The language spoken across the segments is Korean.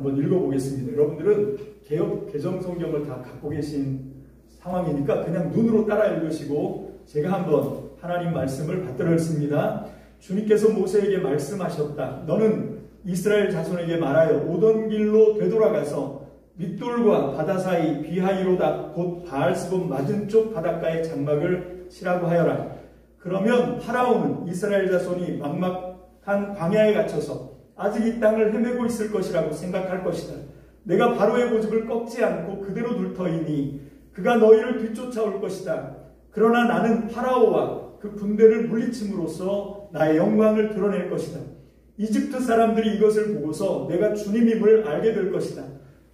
한번 읽어보겠습니다. 여러분들은 개정 성경을 다 갖고 계신 상황이니까 그냥 눈으로 따라 읽으시고 제가 한번 하나님 말씀을 받들어 읽습니다. 주님께서 모세에게 말씀하셨다. 너는 이스라엘 자손에게 말하여 오던 길로 되돌아가서 밑돌과 바다 사이 비하이로다 곧 바알스본 맞은쪽 바닷가에 장막을 치라고 하여라. 그러면 파라오는 이스라엘 자손이 막막한 광야에 갇혀서 아직 이 땅을 헤매고 있을 것이라고 생각할 것이다. 내가 바로의 고집을 꺾지 않고 그대로 둘 터이니 그가 너희를 뒤쫓아올 것이다. 그러나 나는 파라오와 그 군대를 물리침으로써 나의 영광을 드러낼 것이다. 이집트 사람들이 이것을 보고서 내가 주님임을 알게 될 것이다.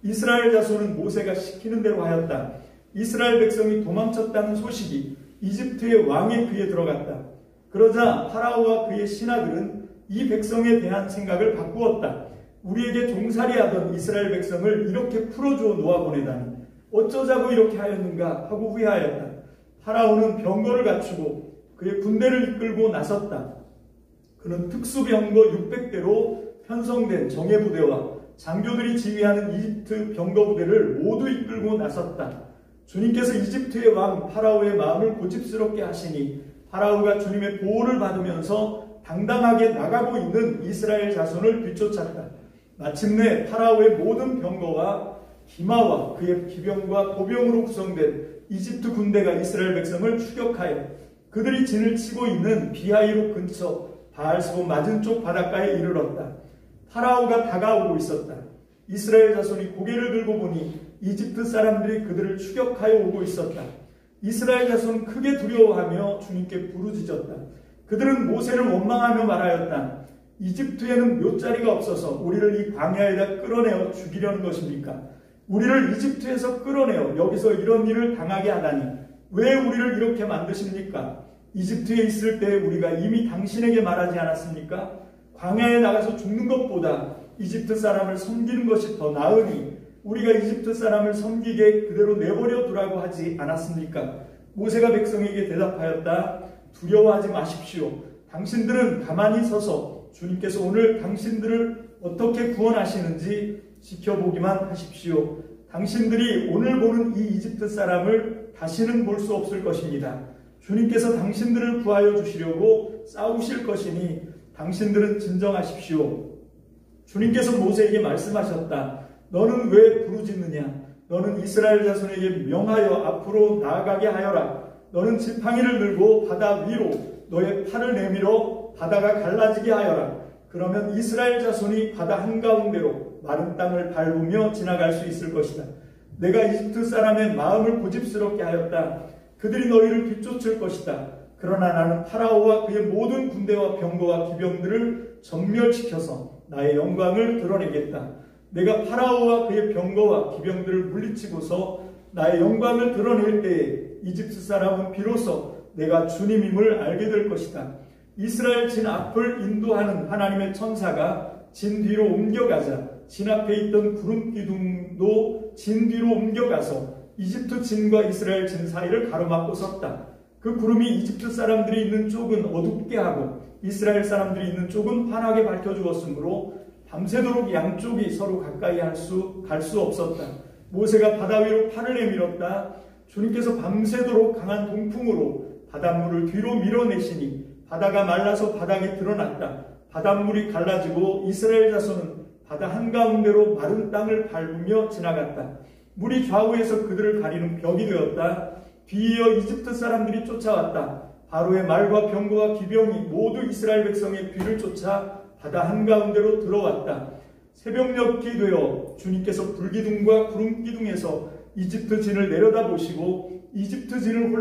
이스라엘 자손은 모세가 시키는 대로 하였다. 이스라엘 백성이 도망쳤다는 소식이 이집트의 왕의 귀에 들어갔다. 그러자 파라오와 그의 신하들은 이 백성에 대한 생각을 바꾸었다. 우리에게 종살이하던 이스라엘 백성을 이렇게 풀어주어 놓아보내다니 어쩌자고 이렇게 하였는가 하고 후회하였다. 파라오는 병거를 갖추고 그의 군대를 이끌고 나섰다. 그는 특수병거 600대로 편성된 정예부대와 장교들이 지휘하는 이집트 병거부대를 모두 이끌고 나섰다. 주님께서 이집트의 왕 파라오의 마음을 고집스럽게 하시니 파라오가 주님의 보호를 받으면서 당당하게 나가고 있는 이스라엘 자손을 뒤쫓았다. 마침내 파라오의 모든 병거와 기마와 그의 기병과 보병으로 구성된 이집트 군대가 이스라엘 백성을 추격하여 그들이 진을 치고 있는 비하이로 근처 바알스본 맞은쪽 바닷가에 이르렀다. 파라오가 다가오고 있었다. 이스라엘 자손이 고개를 들고 보니 이집트 사람들이 그들을 추격하여 오고 있었다. 이스라엘 자손은 크게 두려워하며 주님께 부르짖었다. 그들은 모세를 원망하며 말하였다. 이집트에는 묫자리가 없어서 우리를 이 광야에다 끌어내어 죽이려는 것입니까? 우리를 이집트에서 끌어내어 여기서 이런 일을 당하게 하다니 왜 우리를 이렇게 만드십니까? 이집트에 있을 때 우리가 이미 당신에게 말하지 않았습니까? 광야에 나가서 죽는 것보다 이집트 사람을 섬기는 것이 더 나으니 우리가 이집트 사람을 섬기게 그대로 내버려 두라고 하지 않았습니까? 모세가 백성에게 대답하였다. 두려워하지 마십시오. 당신들은 가만히 서서 주님께서 오늘 당신들을 어떻게 구원하시는지 지켜보기만 하십시오. 당신들이 오늘 보는 이 이집트 사람을 다시는 볼 수 없을 것입니다. 주님께서 당신들을 구하여 주시려고 싸우실 것이니 당신들은 진정하십시오. 주님께서 모세에게 말씀하셨다. 너는 왜 부르짖느냐? 너는 이스라엘 자손에게 명하여 앞으로 나아가게 하여라. 너는 지팡이를 들고 바다 위로 너의 팔을 내밀어 바다가 갈라지게 하여라. 그러면 이스라엘 자손이 바다 한가운데로 마른 땅을 밟으며 지나갈 수 있을 것이다. 내가 이집트 사람의 마음을 고집스럽게 하였다. 그들이 너희를 뒤쫓을 것이다. 그러나 나는 파라오와 그의 모든 군대와 병거와 기병들을 전멸시켜서 나의 영광을 드러내겠다. 내가 파라오와 그의 병거와 기병들을 물리치고서 나의 영광을 드러낼 때에 이집트 사람은 비로소 내가 주님임을 알게 될 것이다. 이스라엘 진 앞을 인도하는 하나님의 천사가 진 뒤로 옮겨가자 진 앞에 있던 구름 기둥도 진 뒤로 옮겨가서 이집트 진과 이스라엘 진 사이를 가로막고 섰다. 그 구름이 이집트 사람들이 있는 쪽은 어둡게 하고 이스라엘 사람들이 있는 쪽은 환하게 밝혀주었으므로 밤새도록 양쪽이 서로 가까이 갈 수 없었다. 모세가 바다 위로 팔을 내밀었다. 주님께서 밤새도록 강한 동풍으로 바닷물을 뒤로 밀어내시니 바다가 말라서 바닥에 드러났다. 바닷물이 갈라지고 이스라엘 자손은 바다 한가운데로 마른 땅을 밟으며 지나갔다. 물이 좌우에서 그들을 가리는 벽이 되었다. 뒤이어 이집트 사람들이 쫓아왔다. 바로의 말과 병거와 기병이 모두 이스라엘 백성의 뒤를 쫓아 바다 한가운데로 들어왔다. 새벽녘이 되어 주님께서 불기둥과 구름기둥에서 이집트 진을 내려다보시고 이집트 진을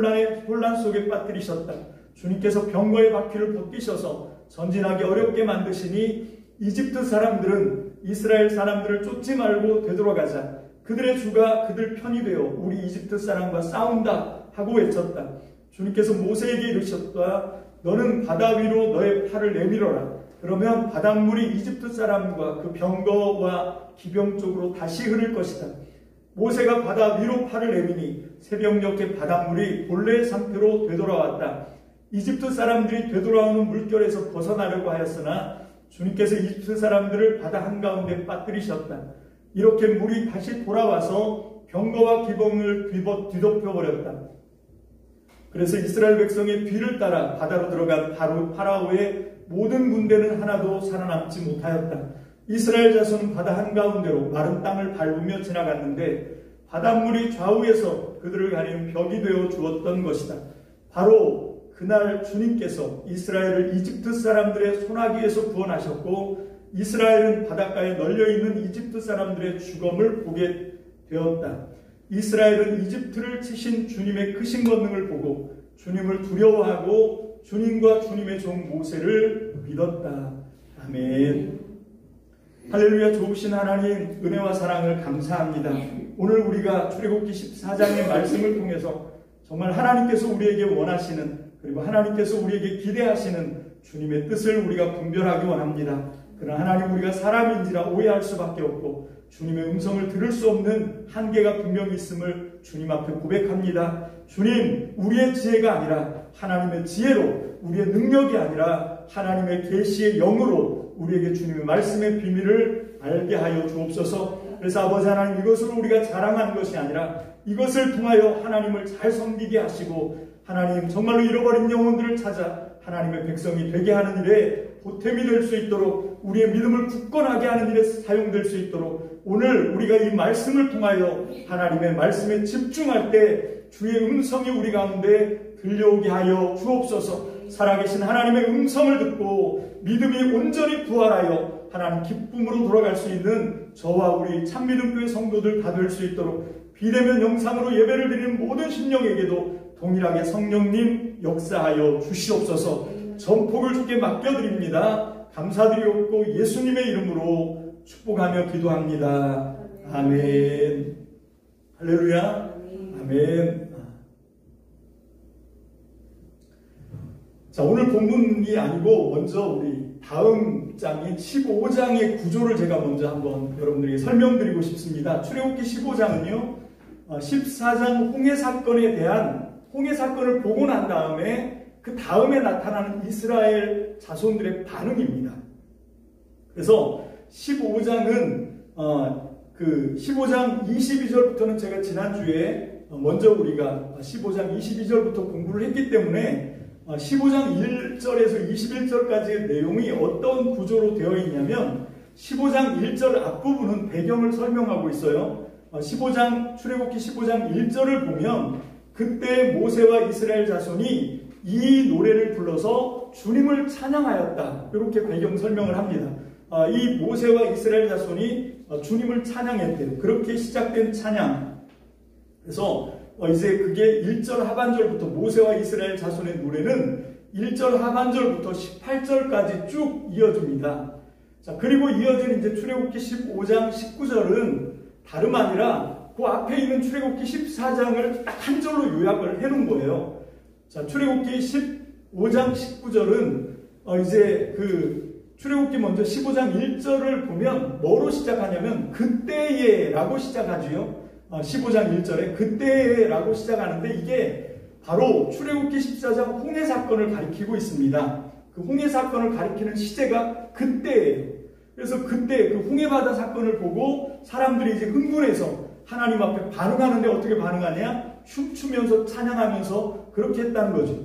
혼란 속에 빠뜨리셨다. 주님께서 병거의 바퀴를 벗기셔서 전진하기 어렵게 만드시니 이집트 사람들은 이스라엘 사람들을 쫓지 말고 되돌아가자. 그들의 주가 그들 편이 되어 우리 이집트 사람과 싸운다 하고 외쳤다. 주님께서 모세에게 이르셨다. 너는 바다 위로 너의 팔을 내밀어라. 그러면 바닷물이 이집트 사람과 그 병거와 기병 쪽으로 다시 흐를 것이다. 모세가 바다 위로 팔을 내미니 새벽녘에 바닷물이 본래의 상태로 되돌아왔다. 이집트 사람들이 되돌아오는 물결에서 벗어나려고 하였으나 주님께서 이집트 사람들을 바다 한가운데 빠뜨리셨다. 이렇게 물이 다시 돌아와서 병거와 기범을 뒤덮여버렸다. 그래서 이스라엘 백성의 뒤를 따라 바다로 들어간 파라오의 모든 군대는 하나도 살아남지 못하였다. 이스라엘 자손은 바다 한가운데로 마른 땅을 밟으며 지나갔는데 바닷물이 좌우에서 그들을 가리는 벽이 되어 주었던 것이다. 바로 그날 주님께서 이스라엘을 이집트 사람들의 손아귀에서 구원하셨고 이스라엘은 바닷가에 널려있는 이집트 사람들의 죽음을 보게 되었다. 이스라엘은 이집트를 치신 주님의 크신 권능을 보고 주님을 두려워하고 주님과 주님의 종 모세를 믿었다. 아멘. 할렐루야. 좋으신 하나님 은혜와 사랑을 감사합니다. 오늘 우리가 출애굽기 14장의 말씀을 통해서 정말 하나님께서 우리에게 원하시는 그리고 하나님께서 우리에게 기대하시는 주님의 뜻을 우리가 분별하기 원합니다. 그러나 하나님 우리가 사람인지라 오해할 수밖에 없고 주님의 음성을 들을 수 없는 한계가 분명히 있음을 주님 앞에 고백합니다. 주님, 우리의 지혜가 아니라 하나님의 지혜로, 우리의 능력이 아니라 하나님의 계시의 영으로 우리에게 주님의 말씀의 비밀을 알게 하여 주옵소서. 그래서 아버지 하나님, 이것으로 우리가 자랑하는 것이 아니라 이것을 통하여 하나님을 잘 섬기게 하시고 하나님 정말로 잃어버린 영혼들을 찾아 하나님의 백성이 되게 하는 일에 보탬이 될 수 있도록 우리의 믿음을 굳건하게 하는 일에 사용될 수 있도록 오늘 우리가 이 말씀을 통하여 하나님의 말씀에 집중할 때 주의 음성이 우리 가운데 들려오게 하여 주옵소서. 살아계신 하나님의 음성을 듣고 믿음이 온전히 부활하여 하나님 기쁨으로 돌아갈 수 있는 저와 우리 참믿음교회 성도들 다 될 수 있도록 비대면 영상으로 예배를 드리는 모든 심령에게도 동일하게 성령님 역사하여 주시옵소서. 전폭을 주께 맡겨드립니다. 감사드리옵고 예수님의 이름으로 축복하며 기도합니다. 아멘. 할렐루야. 아멘. 자, 오늘 본문이 아니고 먼저 우리 다음 장인 15장의 구조를 제가 먼저 한번 여러분들에게 설명드리고 싶습니다. 출애굽기 15장은요 14장 홍해 사건에 대한 홍해 사건을 보고 난 다음에 그 다음에 나타나는 이스라엘 자손들의 반응입니다. 그래서 15장은 그 15장 22절부터는 제가 지난주에 먼저 우리가 15장 22절부터 공부를 했기 때문에 15장 1절에서 21절까지의 내용이 어떤 구조로 되어 있냐면 15장 1절 앞부분은 배경을 설명하고 있어요. 출애굽기 15장 1절을 보면 그때 모세와 이스라엘 자손이 이 노래를 불러서 주님을 찬양하였다. 이렇게 배경 설명을 합니다. 이 모세와 이스라엘 자손이 주님을 찬양했대요. 그렇게 시작된 찬양. 그래서 이제 그게 1절 하반절부터 모세와 이스라엘 자손의 노래는 1절 하반절부터 18절까지 쭉 이어집니다. 자, 그리고 이어진 이제 출애굽기 15장 19절은 다름 아니라 그 앞에 있는 출애굽기 14장을 딱 한 절로 요약을 해놓은 거예요. 자, 출애굽기 15장 19절은 이제 그 출애굽기 먼저 15장 1절을 보면 뭐로 시작하냐면 그때에 라고 시작하지요. 15장 1절에 그때에 라고 시작하는데 이게 바로 출애굽기 14장 홍해 사건을 가리키고 있습니다. 그 홍해 사건을 가리키는 시제가 그때예요. 그래서 그때 그 홍해바다 사건을 보고 사람들이 이제 흥분해서 하나님 앞에 반응하는데 어떻게 반응하냐? 춤추면서 찬양하면서 그렇게 했다는 거죠.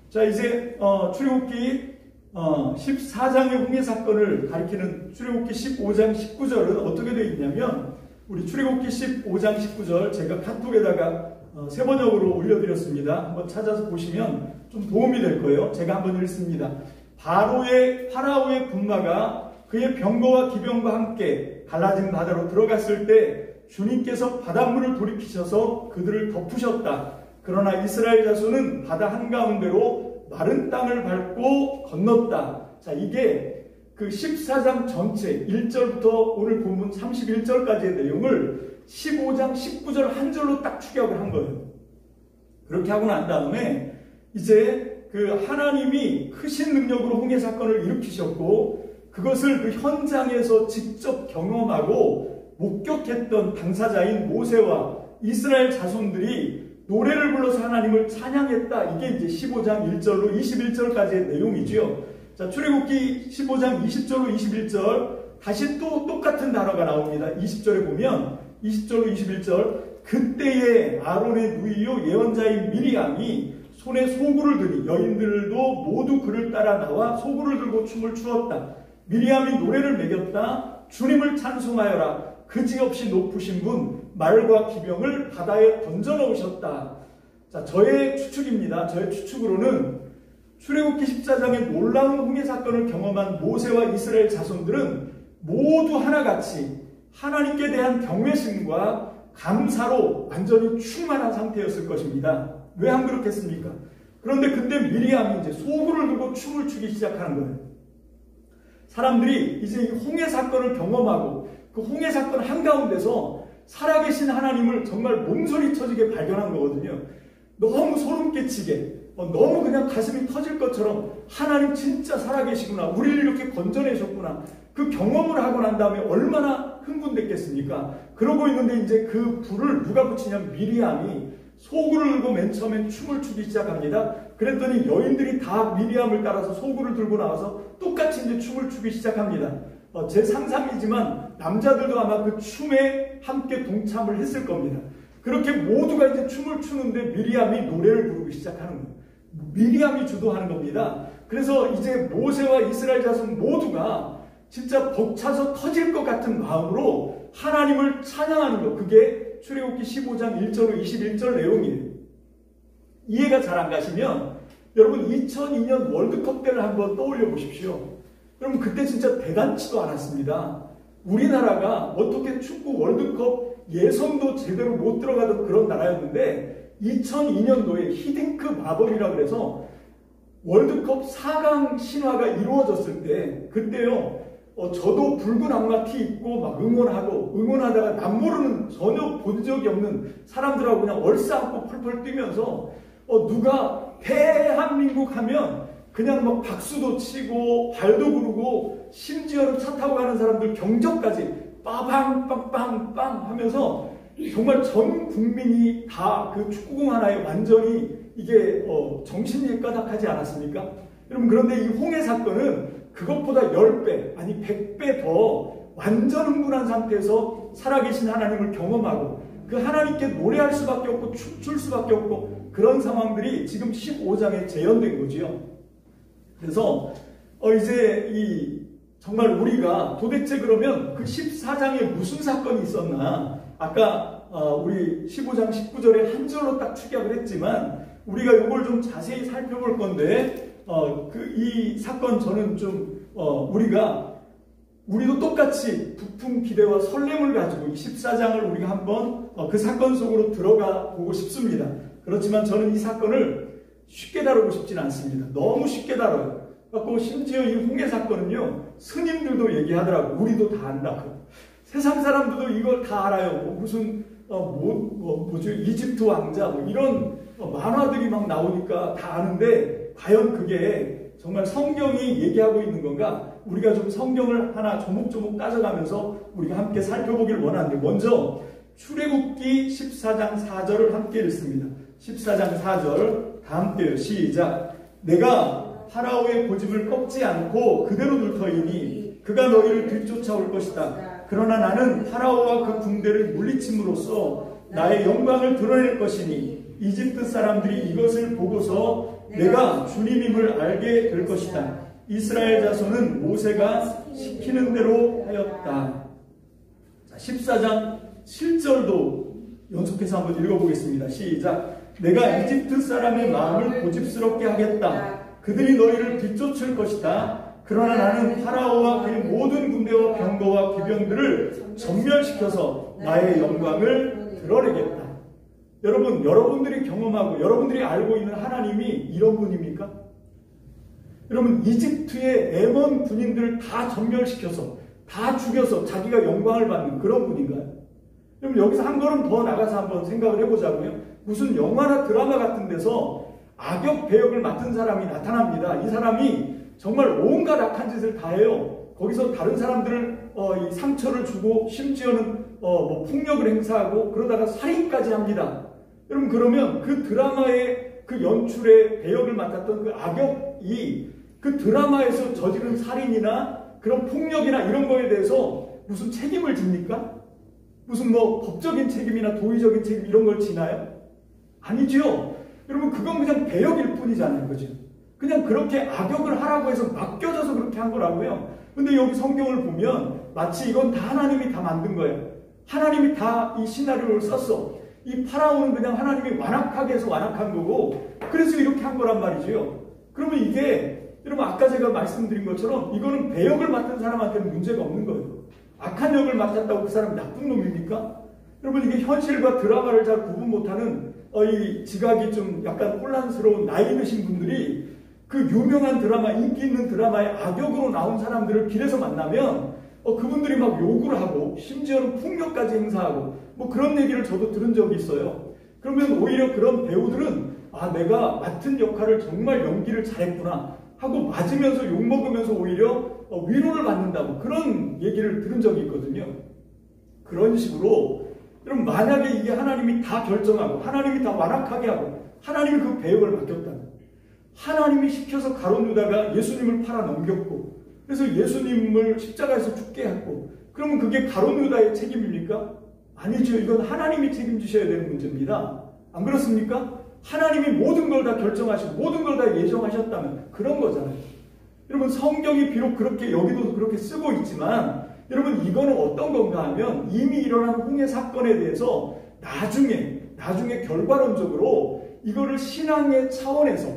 자, 이제 출애굽기 14장의 홍해 사건을 가리키는 출애굽기 15장 19절은 어떻게 되어 있냐면 우리 출애굽기 15장 19절 제가 카톡에다가 세 번역으로 올려드렸습니다. 한번 찾아서 보시면 좀 도움이 될 거예요. 제가 한번 읽습니다. 파라오의 군마가 그의 병거와 기병과 함께 갈라진 바다로 들어갔을 때 주님께서 바닷물을 돌이키셔서 그들을 덮으셨다. 그러나 이스라엘 자손은 바다 한가운데로 마른 땅을 밟고 건넜다. 자, 이게 그 14장 전체 1절부터 오늘 본문 31절까지의 내용을 15장 19절 한 절로 딱 축약을 한 거예요. 그렇게 하고 난 다음에 이제 그 하나님이 크신 능력으로 홍해 사건을 일으키셨고 그것을 그 현장에서 직접 경험하고 목격했던 당사자인 모세와 이스라엘 자손들이 노래를 불러서 하나님을 찬양했다. 이게 이제 15장 1절로 21절까지의 내용이죠. 자, 출애굽기 15장 20절로 21절 다시 또 똑같은 단어가 나옵니다. 20절에 보면 20절로 21절 그때에 아론의 누이요 예언자인 미리암이 손에 소구를 들이 여인들도 모두 그를 따라 나와 소구를 들고 춤을 추었다. 미리암이 노래를 매겼다. 주님을 찬송하여라. 그지없이 높으신 분 말과 기병을 바다에 던져 넣으셨다. 자, 저의 추측입니다. 저의 추측으로는 출애굽기 14장의 놀라운 홍해 사건을 경험한 모세와 이스라엘 자손들은 모두 하나같이 하나님께 대한 경외심과 감사로 완전히 충만한 상태였을 것입니다. 왜 안 그렇겠습니까? 그런데 그때 미리암이 이제 소구를 들고 춤을 추기 시작하는 거예요. 사람들이 이제 이 홍해 사건을 경험하고 그 홍해 사건 한가운데서 살아계신 하나님을 정말 몸소리 쳐지게 발견한 거거든요. 너무 소름 끼치게, 너무 그냥 가슴이 터질 것처럼 하나님 진짜 살아계시구나, 우리를 이렇게 건져내셨구나, 그 경험을 하고 난 다음에 얼마나 흥분됐겠습니까? 그러고 있는데 이제 그 불을 누가 붙이냐면 미리암이 소구를 들고 맨 처음엔 춤을 추기 시작합니다. 그랬더니 여인들이 다 미리암을 따라서 소구를 들고 나와서 똑같이 이제 춤을 추기 시작합니다. 제 상상이지만 남자들도 아마 그 춤에 함께 동참을 했을 겁니다. 그렇게 모두가 이제 춤을 추는데 미리암이 노래를 부르기 시작하는 거예요. 미리암이 주도하는 겁니다. 그래서 이제 모세와 이스라엘 자손 모두가 진짜 벅차서 터질 것 같은 마음으로 하나님을 찬양하는 것, 그게 출애굽기 15장 1절로 21절 내용이에요. 이해가 잘 안 가시면 여러분 2002년 월드컵 때를 한번 떠올려 보십시오. 여러분 그때 진짜 대단치도 않았습니다. 우리나라가 어떻게 축구 월드컵 예선도 제대로 못 들어가던 그런 나라였는데 2002년도에 히딩크 마법이라고 해서 월드컵 4강 신화가 이루어졌을 때 그때요 저도 붉은 악마 티 입고 막 응원하다가 남모르는 전혀 본 적이 없는 사람들하고 그냥 얼싸안고 펄펄 뛰면서 누가 대한민국 하면 그냥 막 박수도 치고 발도 구르고 심지어는 차 타고 가는 사람들 경적까지 빠방 빵빵빵 하면서 정말 전 국민이 다 그 축구공 하나에 완전히 이게 정신이 가닥하지 않았습니까? 여러분 그런데 이 홍해 사건은 그것보다 10배 아니 100배 더 완전 흥분한 상태에서 살아계신 하나님을 경험하고 그 하나님께 노래할 수밖에 없고 춤출 수밖에 없고 그런 상황들이 지금 15장에 재현된 거지요. 그래서 이제 정말 우리가 도대체 그러면 그 14장에 무슨 사건이 있었나, 아까 우리 15장 19절에 한 절로 딱 축약을 했지만 우리가 이걸 좀 자세히 살펴볼 건데 이 사건 저는 좀 우리도 똑같이 부푼 기대와 설렘을 가지고 이 14장을 우리가 한번 그 사건 속으로 들어가 보고 싶습니다. 그렇지만 저는 이 사건을 쉽게 다루고 싶지는 않습니다. 너무 쉽게 다뤄요. 그리고 심지어 이 홍해 사건은요 스님들도 얘기하더라고요. 우리도 다 안다고. 세상 사람들도 이걸 다 알아요. 무슨 뭐죠? 이집트 왕자 이런 만화들이 막 나오니까 다 아는데 과연 그게 정말 성경이 얘기하고 있는 건가? 우리가 좀 성경을 하나 조목조목 따져가면서 우리가 함께 살펴보길 원하는데, 먼저 출애굽기 14장 4절을 함께 읽습니다. 14장 4절 다 함께요. 시작. 내가 파라오의 고집을 꺾지 않고 그대로 둘 터이니 그가 너희를 뒤쫓아올 것이다. 그러나 나는 파라오와 그 군대를 물리침으로써 나의 영광을 드러낼 것이니 이집트 사람들이 이것을 보고서 내가 주님임을 알게 될 것이다. 이스라엘 자손은 모세가 시키는 대로 하였다. 자, 14장 7절도 연속해서 한번 읽어보겠습니다. 시작. 내가 이집트 사람의 마음을 고집스럽게 하겠다. 그들이 너희를 뒤쫓을 것이다. 그러나 나는 파라오와 그의 모든 군대와 병거와 기병들을 전멸시켜서 나의 영광을 드러내겠다. 여러분, 여러분들이 경험하고 여러분들이 알고 있는 하나님이 이런 분입니까? 여러분, 이집트의 애먼 군인들을 다 전멸시켜서 다 죽여서 자기가 영광을 받는 그런 분인가요? 여러분, 여기서 한 걸음 더 나가서 한번 생각을 해보자고요. 무슨 영화나 드라마 같은 데서 악역 배역을 맡은 사람이 나타납니다. 이 사람이 정말 온갖 악한 짓을 다 해요. 거기서 다른 사람들을 이 상처를 주고 심지어는 폭력을 행사하고 그러다가 살인까지 합니다. 여러분, 그러면 그 드라마의 그 연출의 배역을 맡았던 그 악역이 그 드라마에서 저지른 살인이나 그런 폭력이나 이런 거에 대해서 무슨 책임을 집니까? 무슨 뭐 법적인 책임이나 도의적인 책임 이런 걸 지나요? 아니죠. 여러분 그건 그냥 배역일 뿐이잖아요. 그죠? 그냥 그렇게 악역을 하라고 해서 맡겨져서 그렇게 한 거라고요. 근데 여기 성경을 보면 마치 이건 다 하나님이 다 만든 거예요. 하나님이 다 이 시나리오를 썼어. 이 파라오는 그냥 하나님이 완악하게 해서 완악한 거고 그래서 이렇게 한 거란 말이죠. 그러면 이게 여러분 아까 제가 말씀드린 것처럼 이거는 배역을 맡은 사람한테는 문제가 없는 거예요. 악한 역을 맡았다고 그 사람이 나쁜 놈입니까? 여러분 이게 현실과 드라마를 잘 구분 못하는 이 지각이 좀 약간 혼란스러운 나이 드신 분들이 그 유명한 드라마, 인기 있는 드라마의 악역으로 나온 사람들을 길에서 만나면 그분들이 막 욕을 하고 심지어는 폭력까지 행사하고 뭐 그런 얘기를 저도 들은 적이 있어요. 그러면 오히려 그런 배우들은 아 내가 맡은 역할을 정말 연기를 잘했구나 하고 맞으면서 욕먹으면서 오히려 위로를 받는다고 그런 얘기를 들은 적이 있거든요. 그런 식으로 여러분 만약에 이게 하나님이 다 결정하고 하나님이 다 완악하게 하고 하나님이 그 배역을 맡겼다면 하나님이 시켜서 가룟 유다가 예수님을 팔아 넘겼고 그래서 예수님을 십자가에서 죽게 했고 그러면 그게 가룟 유다의 책임입니까? 아니죠. 이건 하나님이 책임지셔야 되는 문제입니다. 안 그렇습니까? 하나님이 모든 걸 다 결정하시고 모든 걸 다 예정하셨다면 그런 거잖아요. 여러분 성경이 비록 그렇게 여기도 그렇게 쓰고 있지만 여러분 이거는 어떤 건가 하면 이미 일어난 홍해 사건에 대해서 나중에 결과론적으로 이거를 신앙의 차원에서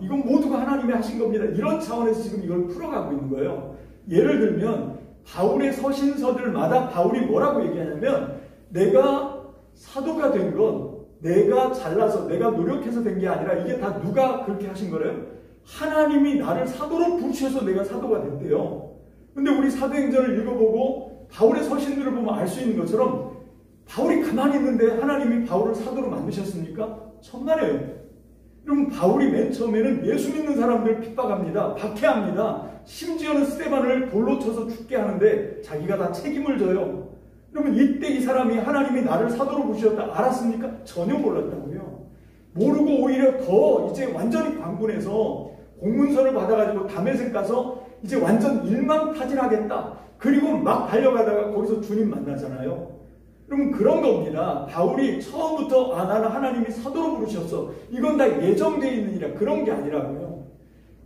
이건 모두가 하나님이 하신 겁니다. 이런 차원에서 지금 이걸 풀어가고 있는 거예요. 예를 들면 바울의 서신서들마다 바울이 뭐라고 얘기하냐면 내가 사도가 된 건 내가 잘나서 내가 노력해서 된 게 아니라 이게 다 누가 그렇게 하신 거래요? 하나님이 나를 사도로 부르셔서 내가 사도가 됐대요. 근데 우리 사도행전을 읽어보고 바울의 서신들을 보면 알 수 있는 것처럼 바울이 가만히 있는데 하나님이 바울을 사도로 만드셨습니까? 천만에요. 여러분 바울이 맨 처음에는 예수 믿는 사람들을 핍박합니다. 박해합니다. 심지어는 스데반을 돌로 쳐서 죽게 하는데 자기가 다 책임을 져요. 그러면 이때 이 사람이 하나님이 나를 사도로 부르셨다 알았습니까? 전혀 몰랐다고요. 모르고 오히려 더 이제 완전히 광분해서 공문서를 받아가지고 다메섹 가서 이제 완전 일망타진하겠다. 그리고 막 달려가다가 거기서 주님 만나잖아요. 그러면 그런 겁니다. 바울이 처음부터 나는 하나님이 사도로 부르셨어. 이건 다 예정되어 있는 일이야. 그런 게 아니라고요.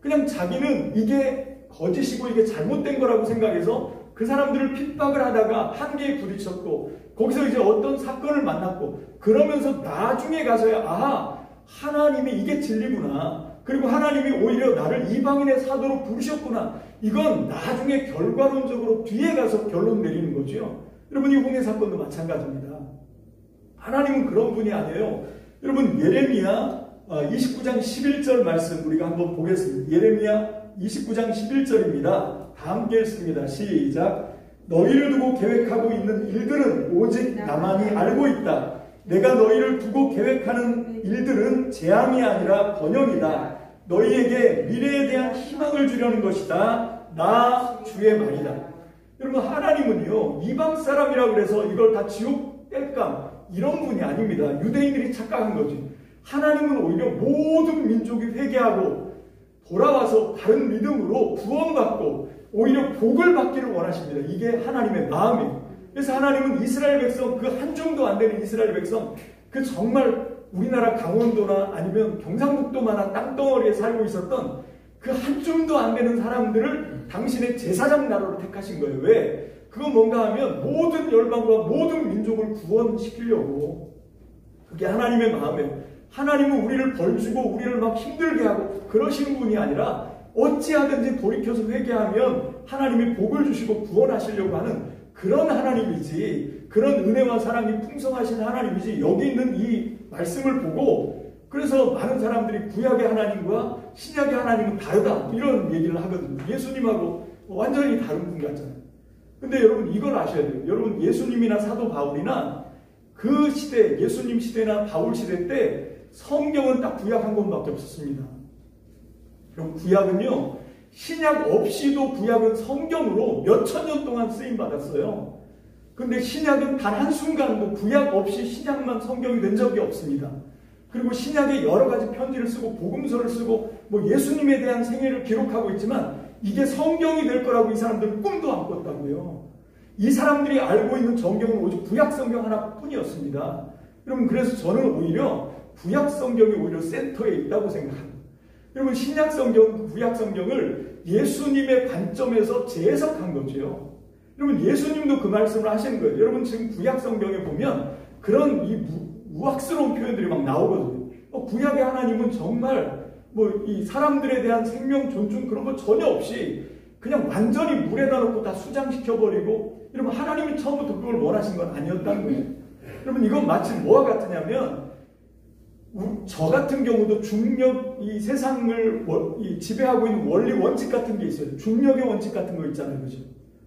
그냥 자기는 이게 거짓이고 이게 잘못된 거라고 생각해서 그 사람들을 핍박을 하다가 한계에 부딪혔고 거기서 이제 어떤 사건을 만났고 그러면서 나중에 가서야 하나님이 이게 진리구나. 그리고 하나님이 오히려 나를 이방인의 사도로 부르셨구나. 이건 나중에 결과론적으로 뒤에 가서 결론 내리는 거죠. 여러분 이 홍해 사건도 마찬가지입니다. 하나님은 그런 분이 아니에요. 여러분 예레미야 29장 11절 말씀 우리가 한번 보겠습니다. 예레미야 29장 11절입니다. 다 함께 읽습니다. 시작. 너희를 두고 계획하고 있는 일들은 오직 나만이 알고 있다. 내가 너희를 두고 계획하는 일들은 재앙이 아니라 번영이다. 너희에게 미래에 대한 희망을 주려는 것이다. 나 주의 말이다. 여러분 하나님은요 이방 사람이라고 그래서 이걸 다 지옥 뗄감 이런 분이 아닙니다. 유대인들이 착각한 거지. 하나님은 오히려 모든 민족이 회개하고 돌아와서 바른 믿음으로 구원받고 오히려 복을 받기를 원하십니다. 이게 하나님의 마음이에요. 그래서 하나님은 이스라엘 백성 그 한 줌도 안 되는 이스라엘 백성 그 정말 우리나라 강원도나 아니면 경상북도만한 땅덩어리에 살고 있었던 그 한 줌도 안 되는 사람들을 당신의 제사장 나라로 택하신 거예요. 왜? 그건 뭔가 하면 모든 열방과 모든 민족을 구원시키려고. 그게 하나님의 마음이에요. 하나님은 우리를 벌주고 우리를 막 힘들게 하고 그러시는 분이 아니라 어찌하든지 돌이켜서 회개하면 하나님이 복을 주시고 구원하시려고 하는 그런 하나님이지, 그런 은혜와 사랑이 풍성하신 하나님이지, 여기 있는 이 말씀을 보고 그래서 많은 사람들이 구약의 하나님과 신약의 하나님은 다르다 이런 얘기를 하거든요. 예수님하고 완전히 다른 분 같잖아요. 근데 여러분 이걸 아셔야 돼요. 여러분 예수님이나 사도 바울이나 그 시대, 예수님 시대나 바울 시대 때 성경은 딱 구약 한 권밖에 없었습니다. 그럼 구약은요, 신약 없이도 구약은 성경으로 몇천 년 동안 쓰임받았어요. 근데 신약은 단 한순간도 구약 없이 신약만 성경이 된 적이 없습니다. 그리고 신약에 여러 가지 편지를 쓰고 복음서를 쓰고 뭐 예수님에 대한 생애를 기록하고 있지만 이게 성경이 될 거라고 이 사람들은 꿈도 안 꿨다고요. 이 사람들이 알고 있는 성경은 오직 구약 성경 하나뿐이었습니다. 여러분, 그래서 저는 오히려 구약 성경이 오히려 센터에 있다고 생각합니다. 여러분, 신약 성경, 구약 성경을 예수님의 관점에서 재해석한 거죠. 여러분, 예수님도 그 말씀을 하시는 거예요. 여러분, 지금 구약 성경에 보면 그런 이 우악스러운 표현들이 막 나오거든요. 구약의 하나님은 정말 이 사람들에 대한 생명 존중 그런 거 전혀 없이 그냥 완전히 물에다 놓고 다 수장시켜버리고, 여러분, 하나님이 처음부터 그걸 원하신 건 아니었다는 거예요. 여러분, 이건 마치 뭐와 같으냐면, 저 같은 경우도 중력, 이 세상을 지배하고 있는 원리 원칙 같은 게 있어요. 중력의 원칙 같은 거 있잖아요. 그죠?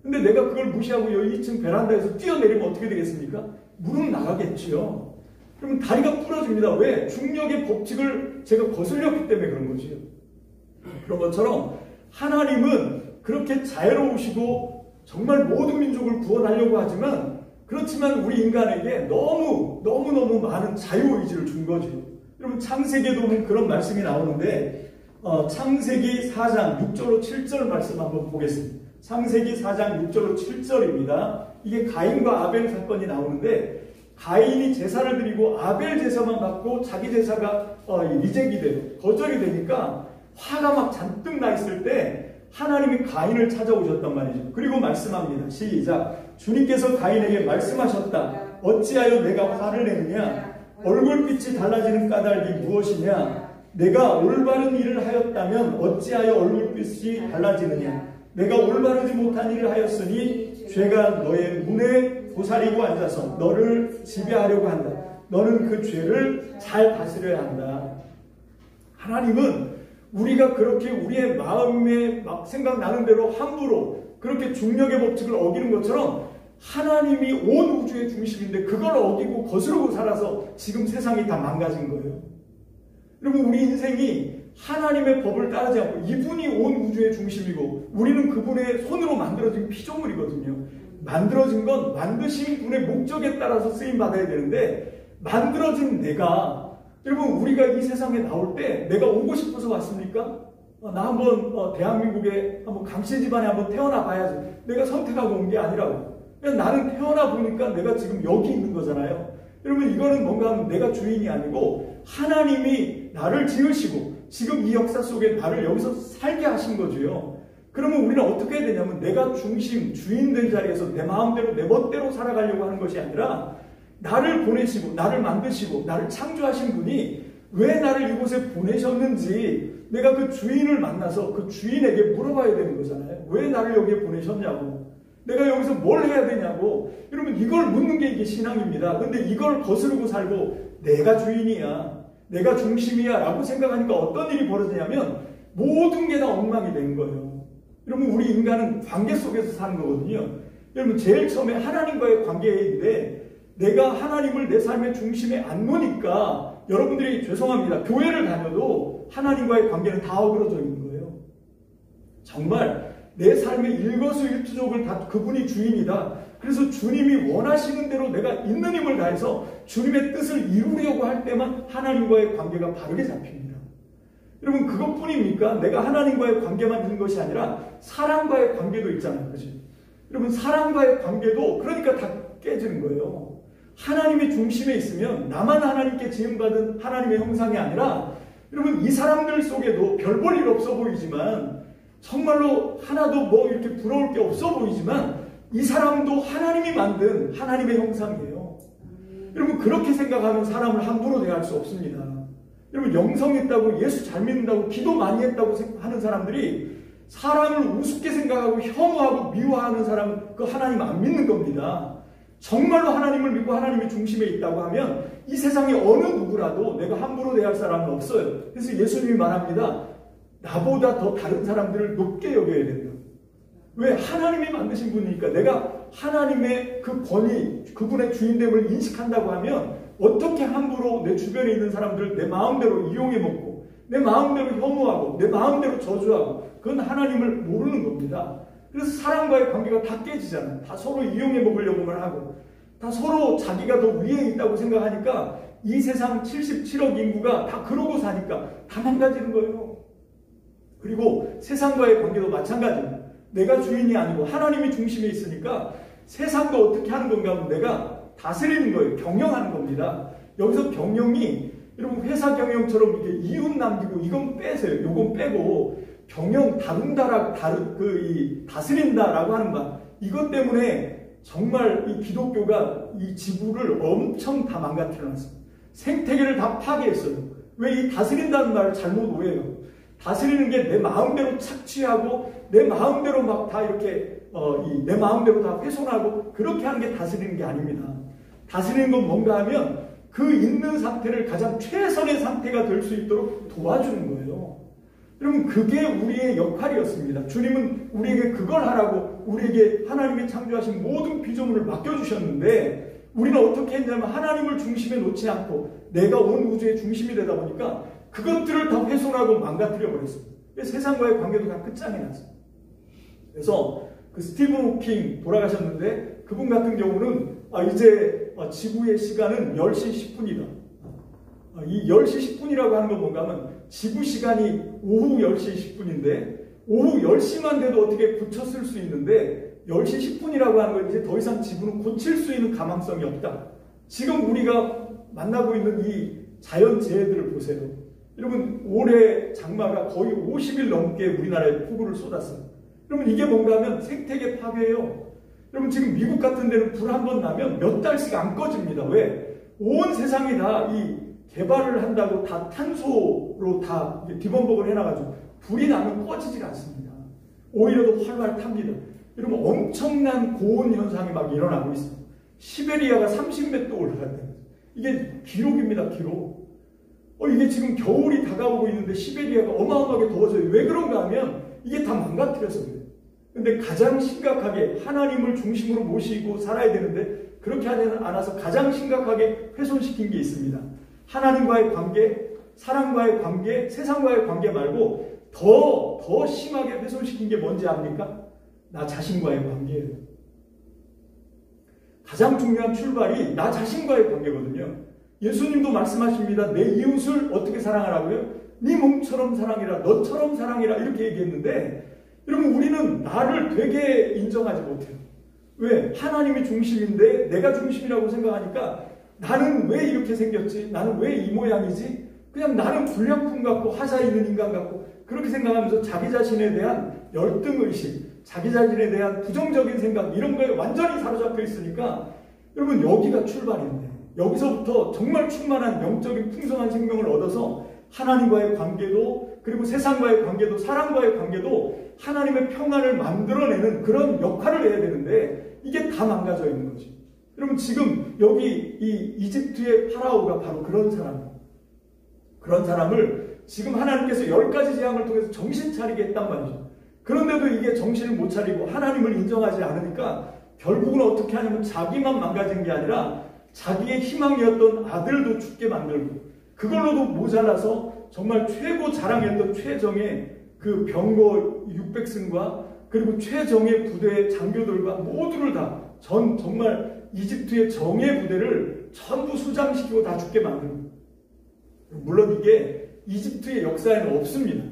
근데 내가 그걸 무시하고 여기 2층 베란다에서 뛰어내리면 어떻게 되겠습니까? 무릎 나가겠지요. 그러면 다리가 부러집니다. 왜? 중력의 법칙을 제가 거슬렸기 때문에 그런 거지요. 그런 것처럼 하나님은 그렇게 자애로우시고 정말 모든 민족을 구원하려고 하지만, 그렇지만 우리 인간에게 너무너무 많은 자유의지를 준 거죠. 여러분, 창세기에도 보면 그런 말씀이 나오는데, 창세기 4장 6절로 7절 말씀 한번 보겠습니다. 창세기 4장 6절로 7절입니다. 이게 가인과 아벨 사건이 나오는데, 가인이 제사를 드리고 아벨 제사만 받고 자기 제사가 리젝이 돼요. 거절이 되니까 화가 막 잔뜩 나 있을 때 하나님이 가인을 찾아오셨단 말이죠. 그리고 말씀합니다. 시작. 주님께서 가인에게 말씀하셨다. 어찌하여 내가 화를 내느냐? 얼굴빛이 달라지는 까닭이 무엇이냐? 내가 올바른 일을 하였다면 어찌하여 얼굴빛이 달라지느냐? 내가 올바르지 못한 일을 하였으니 죄가 너의 문에 고사리고 앉아서 너를 지배하려고 한다. 너는 그 죄를 잘 다스려야 한다. 하나님은 우리가 그렇게 우리의 마음에 막 생각나는 대로 함부로 그렇게 중력의 법칙을 어기는 것처럼, 하나님이 온 우주의 중심인데 그걸 어기고 거스르고 살아서 지금 세상이 다 망가진 거예요. 여러분, 우리 인생이 하나님의 법을 따르지 않고, 이분이 온 우주의 중심이고 우리는 그분의 손으로 만들어진 피조물이거든요. 만들어진 건 만드신 분의 목적에 따라서 쓰임받아야 되는데, 만들어진 내가, 여러분, 우리가 이 세상에 나올 때 내가 오고 싶어서 왔습니까? 나 한번 대한민국에 한번 강씨 집안에 한번 태어나 봐야지. 내가 선택하고 온 게 아니라고. 그냥 나는 태어나 보니까 내가 지금 여기 있는 거잖아요. 여러분, 이거는 뭔가 하면 내가 주인이 아니고 하나님이 나를 지으시고 지금 이 역사 속에 나를 여기서 살게 하신 거죠. 그러면 우리는 어떻게 해야 되냐면, 내가 중심, 주인 된 자리에서 내 마음대로 내 멋대로 살아가려고 하는 것이 아니라, 나를 보내시고 나를 만드시고 나를 창조하신 분이 왜 나를 이곳에 보내셨는지 내가 그 주인을 만나서 그 주인에게 물어봐야 되는 거잖아요. 왜 나를 여기에 보내셨냐고, 내가 여기서 뭘 해야 되냐고. 여러분, 이걸 묻는 게 이게 신앙입니다. 근데 이걸 거스르고 살고 내가 주인이야, 내가 중심이야 라고 생각하니까 어떤 일이 벌어지냐면 모든 게 다 엉망이 되는 거예요. 여러분, 우리 인간은 관계 속에서 사는 거거든요. 여러분, 제일 처음에 하나님과의 관계인데 내가 하나님을 내 삶의 중심에 안 놓으니까, 여러분들이 죄송합니다, 교회를 다녀도 하나님과의 관계는 다 어그러져 있는 거예요. 정말 내 삶의 일거수일투족을 다 그분이 주인이다. 그래서 주님이 원하시는 대로 내가 있는 힘을 다해서 주님의 뜻을 이루려고 할 때만 하나님과의 관계가 바르게 잡힙니다. 여러분, 그것뿐입니까? 내가 하나님과의 관계만 있는 것이 아니라 사람과의 관계도 있잖아요. 그렇지? 여러분, 사람과의 관계도 그러니까 다 깨지는 거예요. 하나님이 중심에 있으면 나만 하나님께 지음받은 하나님의 형상이 아니라, 여러분, 이 사람들 속에도 별 볼 일 없어 보이지만, 정말로 하나도 뭐 이렇게 부러울 게 없어 보이지만, 이 사람도 하나님이 만든 하나님의 형상이에요. 여러분, 그렇게 생각하면 사람을 함부로 대할 수 없습니다. 여러분, 영성했다고, 예수 잘 믿는다고, 기도 많이 했다고 하는 사람들이 사람을 우습게 생각하고 혐오하고 미워하는 사람은 그 하나님 안 믿는 겁니다. 정말로 하나님을 믿고 하나님이 중심에 있다고 하면 이 세상에 어느 누구라도 내가 함부로 대할 사람은 없어요. 그래서 예수님이 말합니다. 나보다 더 다른 사람들을 높게 여겨야 된다. 왜? 하나님이 만드신 분이니까. 내가 하나님의 그 권위, 그분의 주인됨을 인식한다고 하면 어떻게 함부로 내 주변에 있는 사람들을 내 마음대로 이용해 먹고, 내 마음대로 혐오하고, 내 마음대로 저주하고, 그건 하나님을 모르는 겁니다. 그래서 사람과의 관계가 다 깨지잖아요. 다 서로 이용해 먹으려고만 하고, 다 서로 자기가 더 위에 있다고 생각하니까 이 세상 77억 인구가 다 그러고 사니까 다 망가지는 거예요. 그리고 세상과의 관계도 마찬가지입니다. 내가 주인이 아니고 하나님이 중심에 있으니까 세상도 어떻게 하는 건가 하면 내가 다스리는 거예요. 경영하는 겁니다. 여기서 경영이 여러분 회사 경영처럼 이렇게 이윤 남기고 이건 빼세요. 요건 빼고 경영 다스린다라고 하는 말. 이것 때문에 정말 이 기독교가 이 지구를 엄청 다 망가뜨려 놨습니다. 생태계를 다 파괴했어요. 왜 이 다스린다는 말을 잘못 오해해요. 다스리는 게 내 마음대로 착취하고 내 마음대로 막 다 이렇게 내 마음대로 다 훼손하고 그렇게 하는 게 다스리는 게 아닙니다. 다스리는 건 뭔가 하면 그 있는 상태를 가장 최선의 상태가 될 수 있도록 도와주는 거예요. 여러분 그게 우리의 역할이었습니다. 주님은 우리에게 그걸 하라고 우리에게 하나님이 창조하신 모든 피조물을 맡겨주셨는데 우리는 어떻게 했냐면 하나님을 중심에 놓지 않고 내가 온 우주의 중심이 되다 보니까 그것들을 다 훼손하고 망가뜨려 버렸습니다. 세상과의 관계도 다 끝장이 났습니다. 그래서 그 스티븐 호킹 돌아가셨는데 그분 같은 경우는 이제 지구의 시간은 10시 10분이다. 이 10시 10분이라고 하는 건 뭔가 하면 지구 시간이 오후 10시 10분인데 오후 10시만 돼도 어떻게 고쳤을 수 있는데 10시 10분이라고 하는 건 이제 더 이상 지구는 고칠 수 있는 가망성이 없다. 지금 우리가 만나고 있는 이 자연재해들을 보세요. 여러분 올해 장마가 거의 50일 넘게 우리나라에 폭우를 쏟았어요. 여러분 이게 뭔가 하면 생태계 파괴예요. 여러분 지금 미국 같은 데는 불 한 번 나면 몇 달씩 안 꺼집니다. 왜? 온 세상이 다 이 개발을 한다고 다 탄소로 다 뒤범벅을 해놔가지고 불이 나면 꺼지지가 않습니다. 오히려 더 활활 탑니다. 여러분 엄청난 고온 현상이 막 일어나고 있습니다. 시베리아가 30m 올라갔다. 이게 기록입니다. 기록. 이게 지금 겨울이 다가오고 있는데 시베리아가 어마어마하게 더워져요. 왜 그런가 하면 이게 다 망가뜨려서 그래요. 근데 가장 심각하게 하나님을 중심으로 모시고 살아야 되는데 그렇게 하지 않아서 가장 심각하게 훼손시킨 게 있습니다. 하나님과의 관계, 사람과의 관계, 세상과의 관계 말고 더 심하게 훼손시킨 게 뭔지 압니까? 나 자신과의 관계예요. 가장 중요한 출발이 나 자신과의 관계거든요. 예수님도 말씀하십니다. 내 이웃을 어떻게 사랑하라고요? 네 몸처럼 사랑이라, 너처럼 사랑이라 이렇게 얘기했는데 여러분 우리는 나를 되게 인정하지 못해요. 왜? 하나님이 중심인데 내가 중심이라고 생각하니까 나는 왜 이렇게 생겼지? 나는 왜 이 모양이지? 그냥 나는 불량품 같고 하자 있는 인간 같고 그렇게 생각하면서 자기 자신에 대한 열등의식, 자기 자신에 대한 부정적인 생각 이런 거에 완전히 사로잡혀 있으니까 여러분 여기가 출발인데 여기서부터 정말 충만한 영적인 풍성한 생명을 얻어서 하나님과의 관계도 그리고 세상과의 관계도 사람과의 관계도 하나님의 평안을 만들어내는 그런 역할을 해야 되는데 이게 다 망가져 있는 거지. 여러분 지금 여기 이 이집트의 파라오가 바로 그런 사람이에요. 그런 사람을 지금 하나님께서 10가지 재앙을 통해서 정신 차리게 했단 말이죠. 그런데도 이게 정신을 못 차리고 하나님을 인정하지 않으니까 결국은 어떻게 하냐면 자기만 망가진 게 아니라 자기의 희망이었던 아들도 죽게 만들고 그걸로도 모자라서 정말 최고 자랑했던 최정의 그 병거 600승과 그리고 최정의 부대 장교들과 모두를 다 정말 이집트의 정예 부대를 전부 수장시키고 다 죽게 만듭니다. 물론 이게 이집트의 역사에는 없습니다.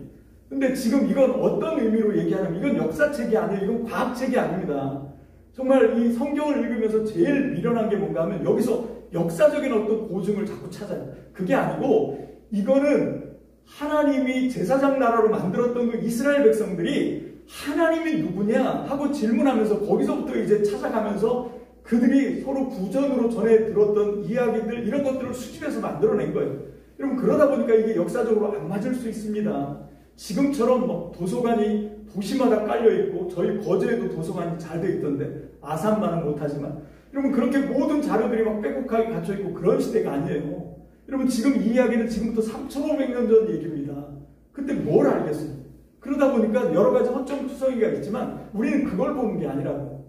근데 지금 이건 어떤 의미로 얘기하냐면 이건 역사책이 아니에요. 이건 과학책이 아닙니다. 정말 이 성경을 읽으면서 제일 미련한 게 뭔가 하면 여기서 역사적인 어떤 고증을 자꾸 찾아요. 그게 아니고 이거는 하나님이 제사장 나라로 만들었던 그 이스라엘 백성들이 하나님이 누구냐 하고 질문하면서 거기서부터 이제 찾아가면서 그들이 서로 구전으로 전해 들었던 이야기들 이런 것들을 수집해서 만들어낸 거예요. 여러분 그러다 보니까 이게 역사적으로 안 맞을 수 있습니다. 지금처럼 뭐 도서관이 도시마다 깔려있고 저희 거제에도 도서관이 잘 돼 있던데 아산만은 못하지만 여러분 그렇게 모든 자료들이 막 빼곡하게 갇혀있고 그런 시대가 아니에요. 여러분 지금 이 이야기는 지금부터 3,500년 전 얘기입니다. 그때 뭘 알겠어요? 그러다 보니까 여러 가지 허점투성이가 있지만 우리는 그걸 보는 게 아니라고.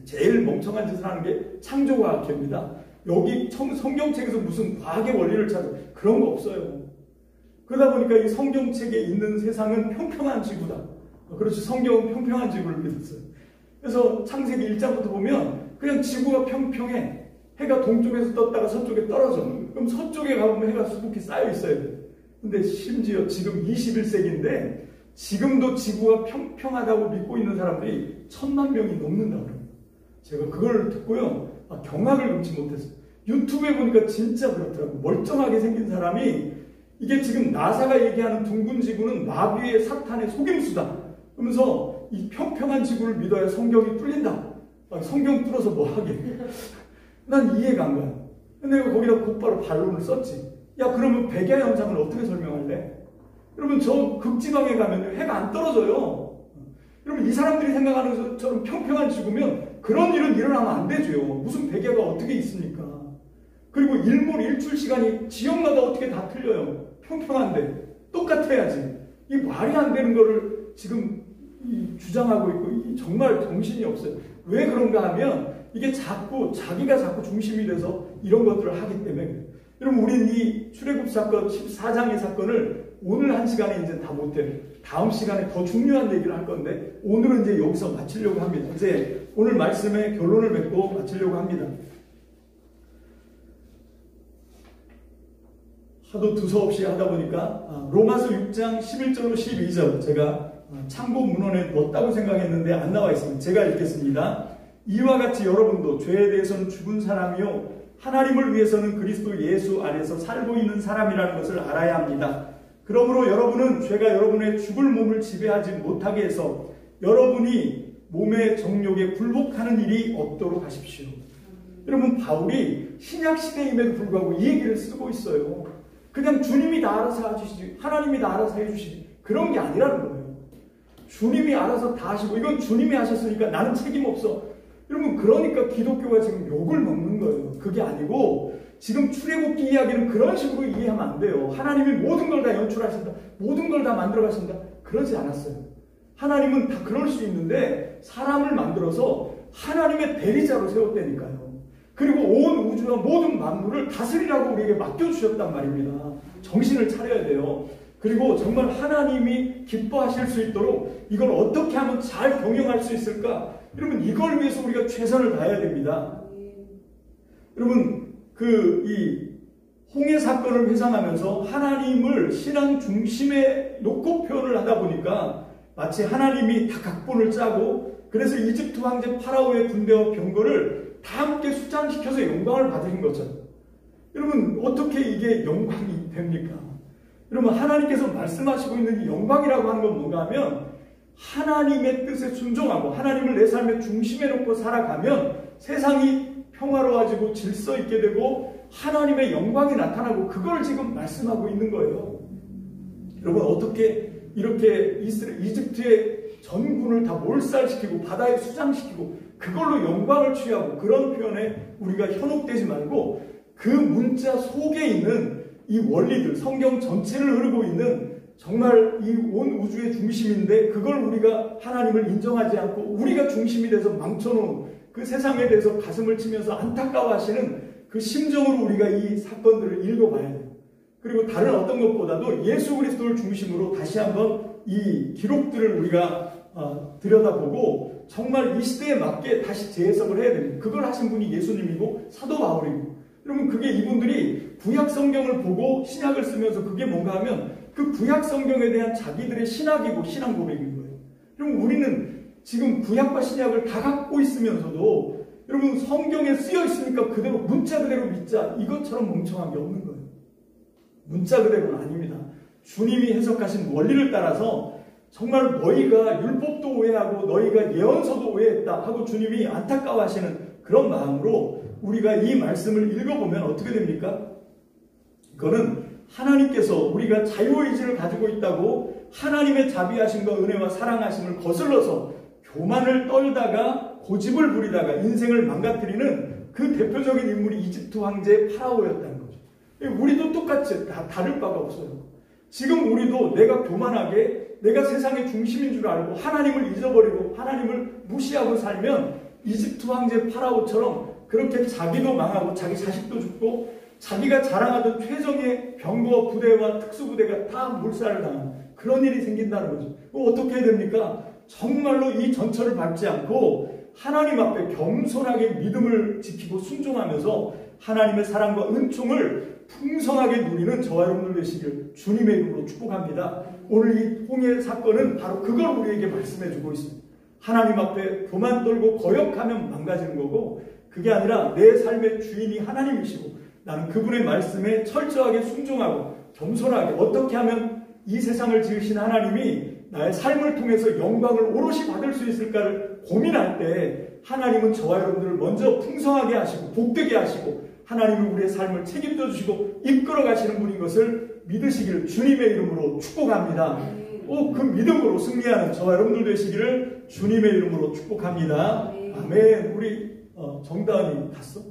제일 멍청한 짓을 하는 게 창조과학입니다. 여기 성경책에서 무슨 과학의 원리를 찾아 그런 거 없어요. 그러다 보니까 이 성경책에 있는 세상은 평평한 지구다. 그렇지 성경은 평평한 지구를 믿었어요. 그래서 창세기 1장부터 보면 그냥 지구가 평평해. 해가 동쪽에서 떴다가 서쪽에 떨어져. 그럼 서쪽에 가보면 해가 수북히 쌓여 있어야 돼. 근데 심지어 지금 21세기인데 지금도 지구가 평평하다고 믿고 있는 사람들이 1000만 명이 넘는다고 그래요. 제가 그걸 듣고요, 경악을 금치 못했어요. 유튜브에 보니까 진짜 그렇더라고요. 멀쩡하게 생긴 사람이 이게 지금 나사가 얘기하는 둥근 지구는 마귀의 사탄의 속임수다 그러면서 이 평평한 지구를 믿어야 성경이 뚫린다. 성경 뚫어서 뭐 하게. 난 이해가 안 가요. 근데 내가 거기다 곧바로 반론을 썼지. 야, 그러면 백야 현상을 어떻게 설명할래? 여러분, 저 극지방에 가면 해가 안 떨어져요. 여러분, 이 사람들이 생각하는 것처럼 평평한 지구면 그런 일은 일어나면 안 되죠. 무슨 백야가 어떻게 있습니까? 그리고 일출 시간이 지역마다 어떻게 다 틀려요. 평평한데 똑같아야지. 이 말이 안 되는 거를 지금 주장하고 있고 정말 정신이 없어요. 왜 그런가 하면 이게 자기가 자꾸 중심이 돼서 이런 것들을 하기 때문에. 여러분, 우리는 이 출애굽 사건 14장의 사건을 오늘 한 시간에 이제 다 못해요. 다음 시간에 더 중요한 얘기를 할 건데 오늘은 이제 여기서 마치려고 합니다. 이제 오늘 말씀의 결론을 맺고 마치려고 합니다. 하도 두서없이 하다 보니까 로마서 6장 11절로 12절 제가 참고 문헌에 넣었다고 생각했는데 안 나와 있습니다. 제가 읽겠습니다. 이와 같이 여러분도 죄에 대해서는 죽은 사람이요 하나님을 위해서는 그리스도 예수 안에서 살고 있는 사람이라는 것을 알아야 합니다. 그러므로 여러분은 죄가 여러분의 죽을 몸을 지배하지 못하게 해서 여러분이 몸의 정욕에 굴복하는 일이 없도록 하십시오. 여러분, 바울이 신약시대임에도 불구하고 이 얘기를 쓰고 있어요. 그냥 주님이 다 알아서 해주시지, 하나님이 다 알아서 해주시지, 그런 게 아니라는 거예요. 주님이 알아서 다 하시고 이건 주님이 하셨으니까 나는 책임 없어. 여러분, 그러니까 기독교가 지금 욕을 먹는 거예요. 그게 아니고 지금 출애굽기 이야기는 그런 식으로 이해하면 안 돼요. 하나님이 모든 걸 다 연출하신다, 모든 걸 다 만들어 가신다, 그러지 않았어요. 하나님은 다 그럴 수 있는데 사람을 만들어서 하나님의 대리자로 세웠다니까요. 그리고 온 우주와 모든 만물을 다스리라고 우리에게 맡겨주셨단 말입니다. 정신을 차려야 돼요. 그리고 정말 하나님이 기뻐하실 수 있도록 이걸 어떻게 하면 잘 경영할 수 있을까? 여러분, 이걸 위해서 우리가 최선을 다해야 됩니다. 여러분, 이 홍해 사건을 회상하면서 하나님을 신앙 중심에 놓고 표현을 하다 보니까 마치 하나님이 다 각본을 짜고 그래서 이집트 황제 파라오의 군대와 병거를 다 함께 수장시켜서 영광을 받으신 것처럼. 여러분, 어떻게 이게 영광이 됩니까? 여러분, 하나님께서 말씀하시고 있는 이 영광이라고 하는 건 뭔가 하면 하나님의 뜻에 순종하고 하나님을 내 삶의 중심에 놓고 살아가면 세상이 평화로워지고 질서 있게 되고 하나님의 영광이 나타나고 그걸 지금 말씀하고 있는 거예요. 여러분, 어떻게 이렇게 이집트의 전군을 다 몰살시키고 바다에 수장시키고 그걸로 영광을 취하고 그런 표현에 우리가 현혹되지 말고 그 문자 속에 있는 이 원리들, 성경 전체를 흐르고 있는 정말 이 온 우주의 중심인데 그걸 우리가 하나님을 인정하지 않고 우리가 중심이 돼서 망쳐놓은 그 세상에 대해서 가슴을 치면서 안타까워하시는 그 심정으로 우리가 이 사건들을 읽어봐야 돼요. 그리고 다른 어떤 것보다도 예수 그리스도를 중심으로 다시 한번 이 기록들을 우리가 들여다보고 정말 이 시대에 맞게 다시 재해석을 해야 됩니다. 그걸 하신 분이 예수님이고 사도 바울이고. 여러분, 그게 이분들이 구약 성경을 보고 신약을 쓰면서 그게 뭔가 하면 그 구약 성경에 대한 자기들의 신학이고 신앙 고백인 거예요. 여러분, 우리는 지금 구약과 신약을 다 갖고 있으면서도 여러분, 성경에 쓰여 있으니까 그대로 문자 그대로 믿자, 이것처럼 멍청한 게 없는 거예요. 문자 그대로는 아닙니다. 주님이 해석하신 원리를 따라서 정말 너희가 율법도 오해하고 너희가 예언서도 오해했다 하고 주님이 안타까워하시는 그런 마음으로 우리가 이 말씀을 읽어보면 어떻게 됩니까? 그거는 하나님께서 우리가 자유의지를 가지고 있다고 하나님의 자비하심과 은혜와 사랑하심을 거슬러서 교만을 떨다가 고집을 부리다가 인생을 망가뜨리는 그 대표적인 인물이 이집트 황제 파라오였다는 거죠. 우리도 똑같이 다를 바가 없어요. 지금 우리도 내가 교만하게 내가 세상의 중심인 줄 알고 하나님을 잊어버리고 하나님을 무시하고 살면 이집트 황제 파라오처럼 그렇게 자기도 망하고 자기 자식도 죽고 자기가 자랑하던 최정의 병거 부대와 특수부대가 다 몰살을 당하는 그런 일이 생긴다는 거죠. 어떻게 해야 됩니까? 정말로 이 전철을 밟지 않고 하나님 앞에 겸손하게 믿음을 지키고 순종하면서 하나님의 사랑과 은총을 풍성하게 누리는 저와 여러분들 되시길 주님의 이름으로 축복합니다. 오늘 이 홍해 사건은 바로 그걸 우리에게 말씀해 주고 있습니다. 하나님 앞에 교만 떨고 거역하면 망가지는 거고, 그게 아니라 내 삶의 주인이 하나님이시고 나는 그분의 말씀에 철저하게 순종하고 겸손하게 어떻게 하면 이 세상을 지으신 하나님이 나의 삶을 통해서 영광을 오롯이 받을 수 있을까를 고민할 때 하나님은 저와 여러분들을 먼저 풍성하게 하시고 복되게 하시고 하나님은 우리의 삶을 책임져 주시고 이끌어 가시는 분인 것을 믿으시기를 주님의 이름으로 축복합니다. 그 믿음으로 승리하는 저와 여러분들 되시기를 주님의 이름으로 축복합니다. 아멘. 우리 정다은이 갔어?